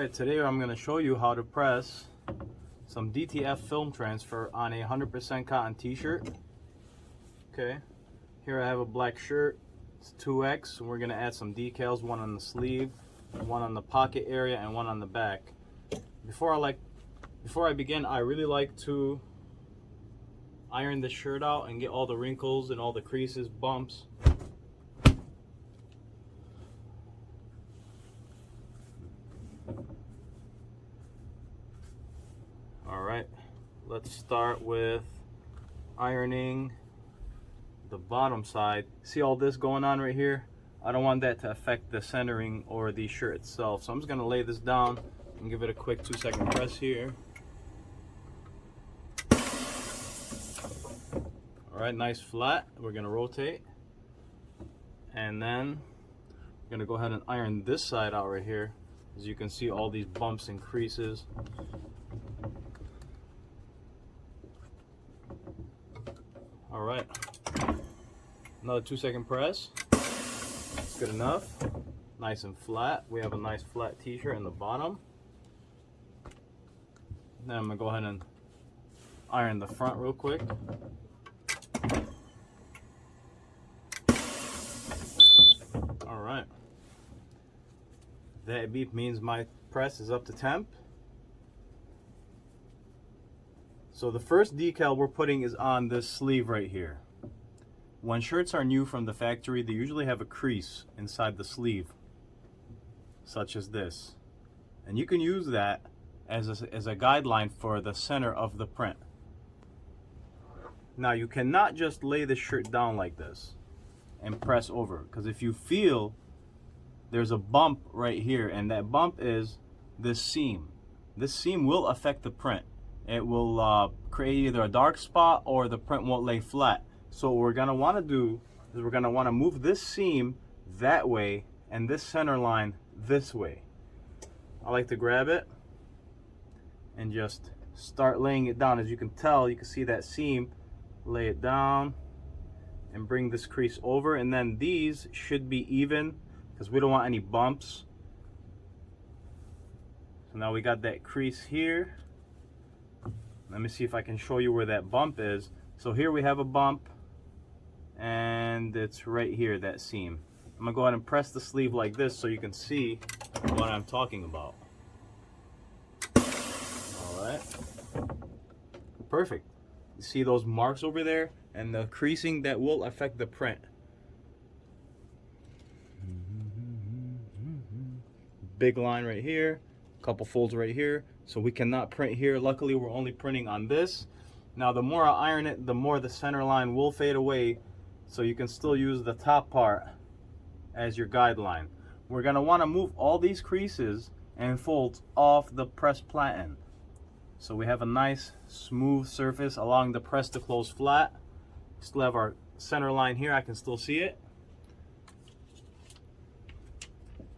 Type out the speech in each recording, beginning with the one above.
Alright, today I'm going to show you how to press some DTF film transfer on a 100% cotton t-shirt. Okay, here I have a black shirt, it's 2X, and we're going to add some decals, one on the sleeve, one on the pocket area, and one on the back. Before I begin, I really like to iron this shirt out and get all the wrinkles and all the creases, bumps. Alright, let's start with ironing the bottom side. See all this going on right here? I don't want that to affect the centering or the shirt itself. So I'm just going to lay this down and give it a quick 2-second press here. Alright, nice flat. We're going to rotate. And then we're going to go ahead and iron this side out right here. As you can see, all these bumps and creases. Alright, another 2-second press. That's good enough. Nice and flat. We have a nice flat t-shirt in the bottom. Then I'm going to go ahead and iron the front real quick. Alright. That beep means my press is up to temp. So the first decal we're putting is on this sleeve right here. When shirts are new from the factory, they usually have a crease inside the sleeve, such as this. And you can use that as a guideline for the center of the print. Now you cannot just lay the shirt down like this and press over, because if you feel there's a bump right here, and that bump is this seam. This seam will affect the print. It will create either a dark spot or the print won't lay flat. So what we're going to want to do is we're going to want to move this seam that way and this center line this way. I like to grab it and just start laying it down. As you can tell, you can see that seam. Lay it down and bring this crease over, and then these should be even because we don't want any bumps. So now we got that crease here. Let me see if I can show you where that bump is. So here we have a bump, and it's right here, that seam. I'm gonna go ahead and press the sleeve like this so you can see what I'm talking about. Alright. Perfect. You see those marks over there and the creasing that will affect the print. Big line right here, couple folds right here. So we cannot print here. Luckily, we're only printing on this. Now, the more I iron it, the more the center line will fade away. So you can still use the top part as your guideline. We're going to want to move all these creases and folds off the press platen. So we have a nice smooth surface along the press to close flat. Still have our center line here. I can still see it.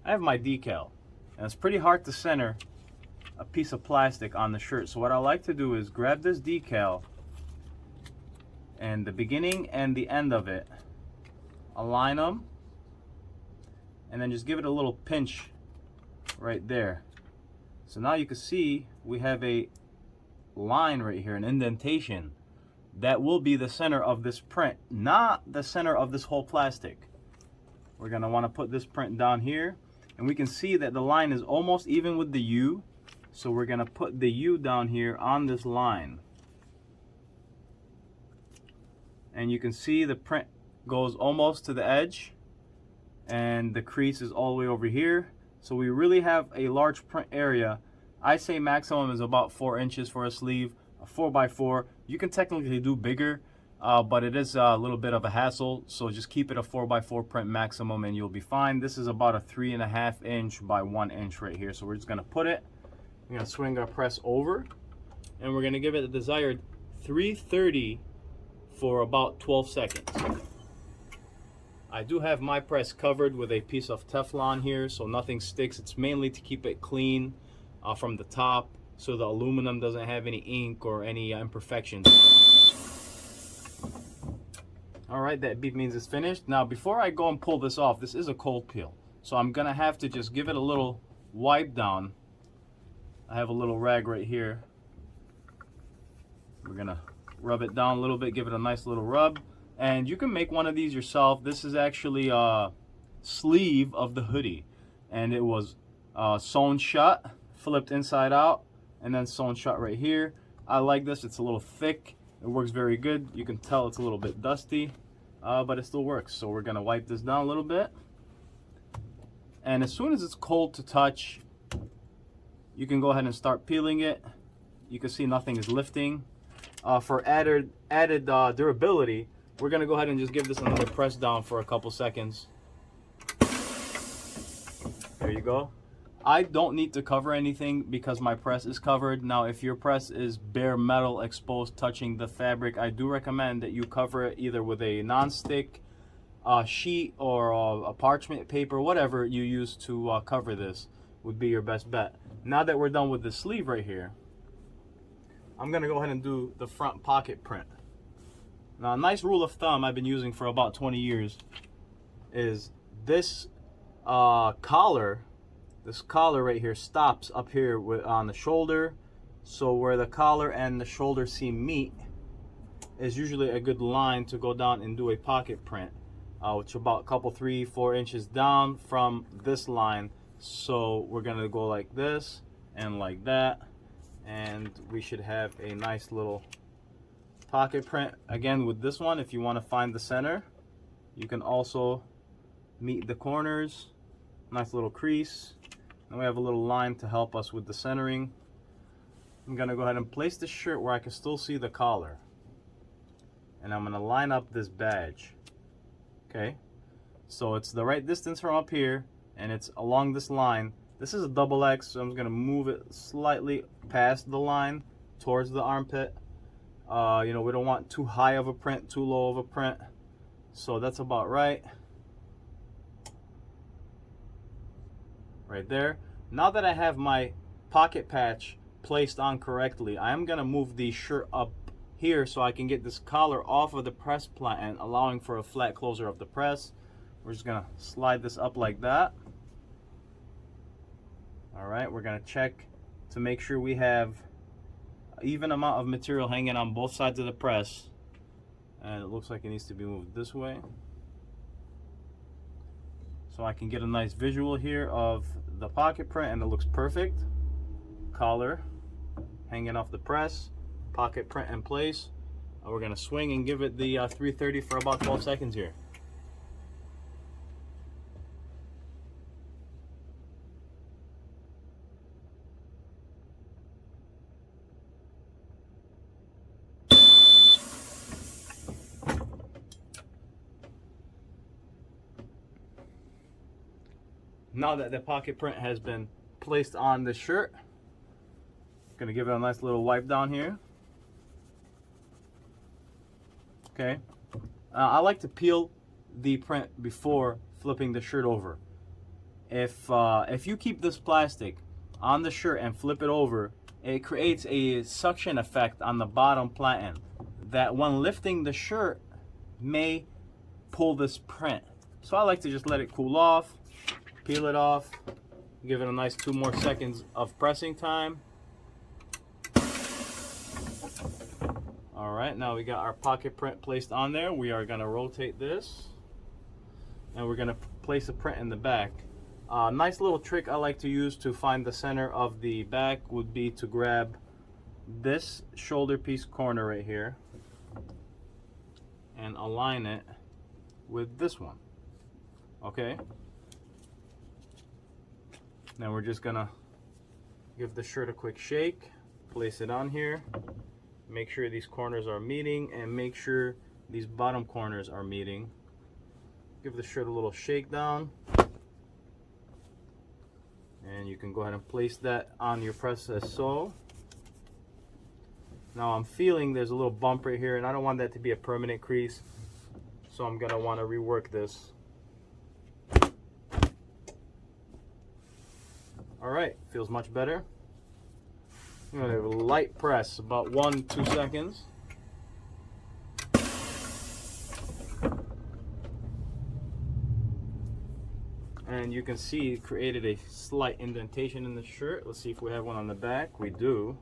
I have my decal, and it's pretty hard to center a piece of plastic on the shirt. So what I like to do is grab this decal and the beginning and the end of it, align them, and then just give it a little pinch right there. So now you can see we have a line right here, an indentation. That will be the center of this print, not the center of this whole plastic. We're going to want to put this print down here, and we can see that the line is almost even with the U. So we're going to put the U down here on this line. And you can see the print goes almost to the edge. And the crease is all the way over here. So we really have a large print area. I say maximum is about 4 inches for a sleeve. A 4x4. You can technically do bigger, but it is a little bit of a hassle. So just keep it a 4x4 print maximum and you'll be fine. This is about a 3.5 inch by 1 inch right here. So we're just going to put it. We're going to swing our press over, and we're going to give it the desired 330 for about 12 seconds. I do have my press covered with a piece of Teflon here, so nothing sticks. It's mainly to keep it clean from the top, so the aluminum doesn't have any ink or any imperfections. Alright, that beep means it's finished. Now, before I go and pull this off, this is a cold peel. So I'm going to have to just give it a little wipe down I have a little rag right here. We're gonna rub it down a little bit, give it a nice little rub. And you can make one of these yourself. This is actually a sleeve of the hoodie, and it was sewn shut, flipped inside out, and then sewn shut right here. I like this. It's a little thick. It works very good. You can tell it's a little bit dusty, but it still works. So we're gonna wipe this down a little bit. And as soon as it's cold to touch, you can go ahead and start peeling it. You can see nothing is lifting. For added durability, we're gonna go ahead and just give this another press down for a couple seconds. There you go. I don't need to cover anything because my press is covered. Now, if your press is bare metal exposed touching the fabric, I do recommend that you cover it either with a non-stick sheet or a parchment paper, whatever you use to cover this would be your best bet. Now that we're done with the sleeve right here, I'm gonna go ahead and do the front pocket print. Now, a nice rule of thumb I've been using for about 20 years is this collar right here stops up here on the shoulder. So where the collar and the shoulder seam meet is usually a good line to go down and do a pocket print, which is about a couple 3-4 inches down from this line. So we're gonna go like this and like that, and we should have a nice little pocket print. Again, with this one, if you want to find the center, you can also meet the corners. Nice little crease, and we have a little line to help us with the centering. I'm gonna go ahead and place the shirt where I can still see the collar, and I'm gonna line up this badge. Okay, so it's the right distance from up here, and it's along this line. This is a double X, so I'm just gonna move it slightly past the line towards the armpit. You know, we don't want too high of a print, too low of a print, so that's about right. Right there. Now that I have my pocket patch placed on correctly, I am gonna move the shirt up here so I can get this collar off of the press platen, allowing for a flat closure of the press. We're just gonna slide this up like that. All right, we're gonna check to make sure we have an even amount of material hanging on both sides of the press, and it looks like it needs to be moved this way so I can get a nice visual here of the pocket print, and it looks perfect. Collar hanging off the press, pocket print in place. We're gonna swing and give it the 330 for about 12 seconds here. Now that the pocket print has been placed on the shirt, gonna give it a nice little wipe down here. Okay, I like to peel the print before flipping the shirt over. If you keep this plastic on the shirt and flip it over, it creates a suction effect on the bottom platen that when lifting the shirt may pull this print. So I like to just let it cool off, peel it off, give it a nice 2 more seconds of pressing time. All right, now we got our pocket print placed on there. We are gonna rotate this, and we're gonna place a print in the back. Nice little trick I like to use to find the center of the back would be to grab this shoulder piece corner right here and align it with this one. Okay, now we're just gonna give the shirt a quick shake, place it on here, make sure these corners are meeting, and make sure these bottom corners are meeting. Give the shirt a little shake down, and you can go ahead and place that on your press as so. Now I'm feeling there's a little bump right here, and I don't want that to be a permanent crease, so I'm gonna want to rework this. All right, feels much better. I'm gonna have a light press, about 1-2 seconds. and you can see it created a slight indentation in the shirt. Let's see if we have one on the back. We do.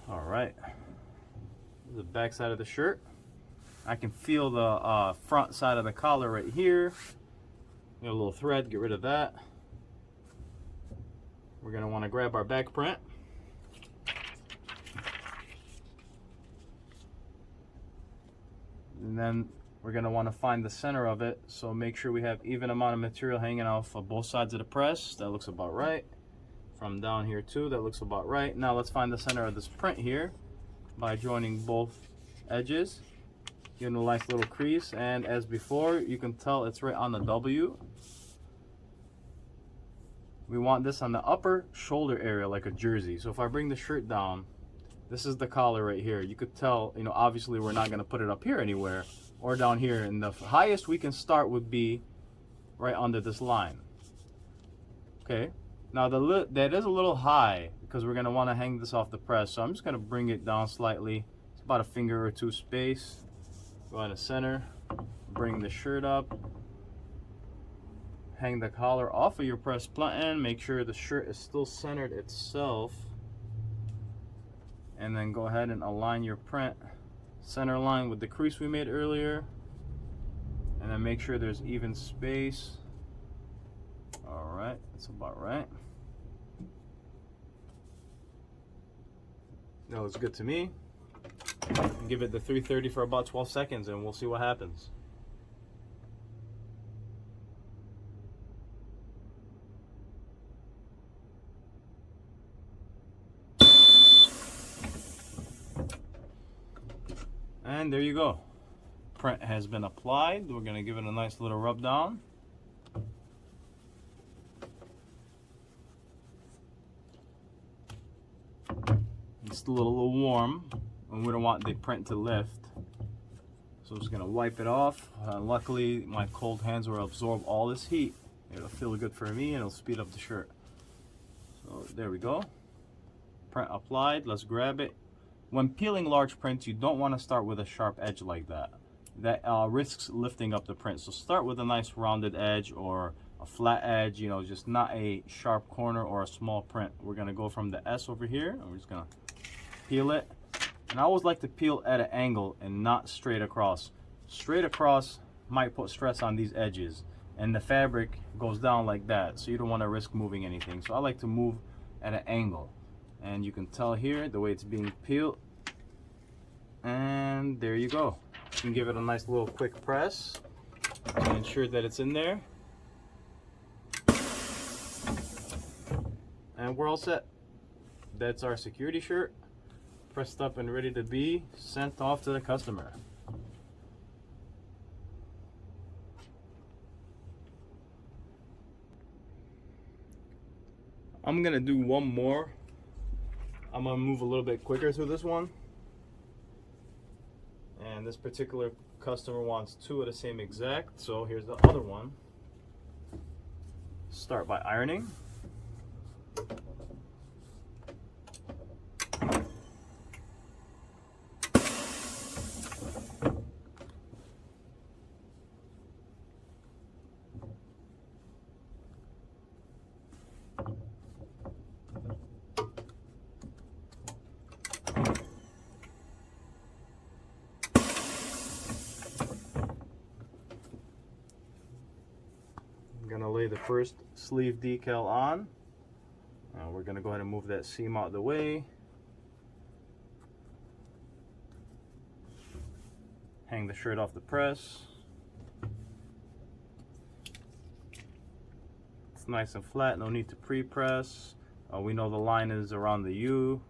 All right, the back side of the shirt. I can feel the front side of the collar right here. Got a little thread, get rid of that. We're gonna wanna grab our back print. And then we're gonna wanna find the center of it. So make sure we have even amount of material hanging off of both sides of the press. That looks about right. From down here too, that looks about right. Now let's find the center of this print here by joining both edges. Giving a nice little crease, and as before, you can tell it's right on the W. We want this on the upper shoulder area like a jersey. So if I bring the shirt down, this is the collar right here. You could tell, you know, obviously we're not gonna put it up here anywhere or down here. And the highest we can start would be right under this line. Okay, now that is a little high because we're gonna wanna hang this off the press. So I'm just gonna bring it down slightly. It's about a finger or two space. Go in the center, bring the shirt up. Hang the collar off of your press button. Make sure the shirt is still centered itself. And then go ahead and align your print center line with the crease we made earlier. And then make sure there's even space. All right, that's about right. That looks good to me. Give it the 330 for about 12 seconds and we'll see what happens. And there you go. Print has been applied. We're gonna give it a nice little rub down. It's still a little warm and we don't want the print to lift. So I'm just gonna wipe it off. Luckily, my cold hands will absorb all this heat. It'll feel good for me and it'll speed up the shirt. So there we go. Print applied, let's grab it. When peeling large prints, you don't want to start with a sharp edge like that. That risks lifting up the print. So start with a nice rounded edge or a flat edge, you know, just not a sharp corner or a small print. We're gonna go from the S over here and we're just gonna peel it. And I always like to peel at an angle and not straight across. Straight across might put stress on these edges and the fabric goes down like that. So you don't want to risk moving anything. So I like to move at an angle. And you can tell here the way it's being peeled. And there you go. You can give it a nice little quick press to ensure that it's in there. And we're all set. That's our security shirt, pressed up and ready to be sent off to the customer. I'm gonna do one more. I'm gonna move a little bit quicker through this one. And this particular customer wants two of the same exact, so here's the other one. Start by ironing. Gonna lay the first sleeve decal on. Now we're gonna go ahead and move that seam out of the way. Hang the shirt off the press. It's nice and flat, no need to pre-press. We know the line is around the U.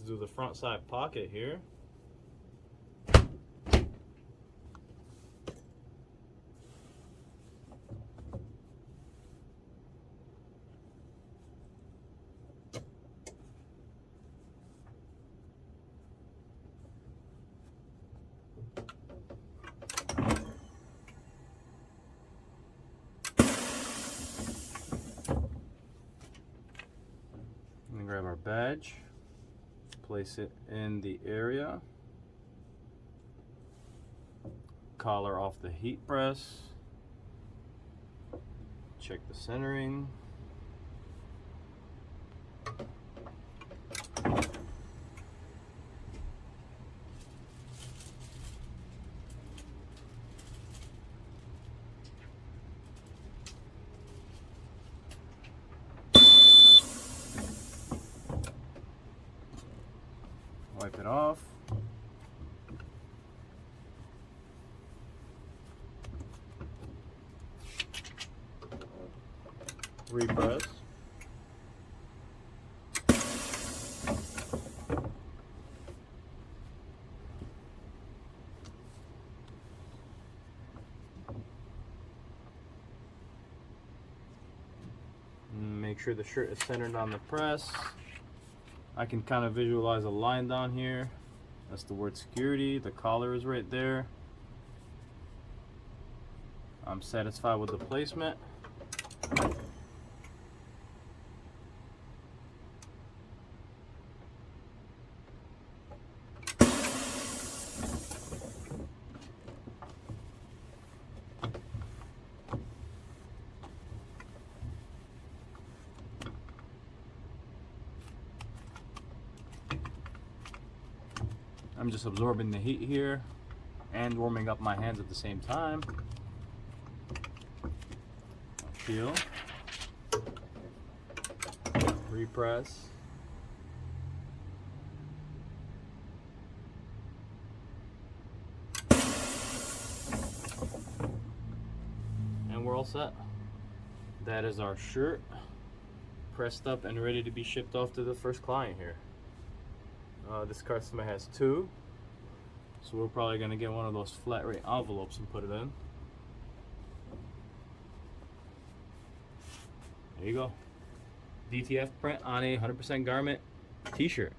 do the front side pocket here. And grab our badge, place it in the area, collar off the heat press, check the centering, wipe it off. Repress. Make sure the shirt is centered on the press. I can kind of visualize a line down here. That's the word security. The collar is right there. I'm satisfied with the placement. I'm just absorbing the heat here and warming up my hands at the same time. Feel. Repress. And we're all set. That is our shirt pressed up and ready to be shipped off to the first client here. This customer has two, so we're probably going to get one of those flat rate envelopes and put it in. There you go. DTF print on a 100% garment t-shirt.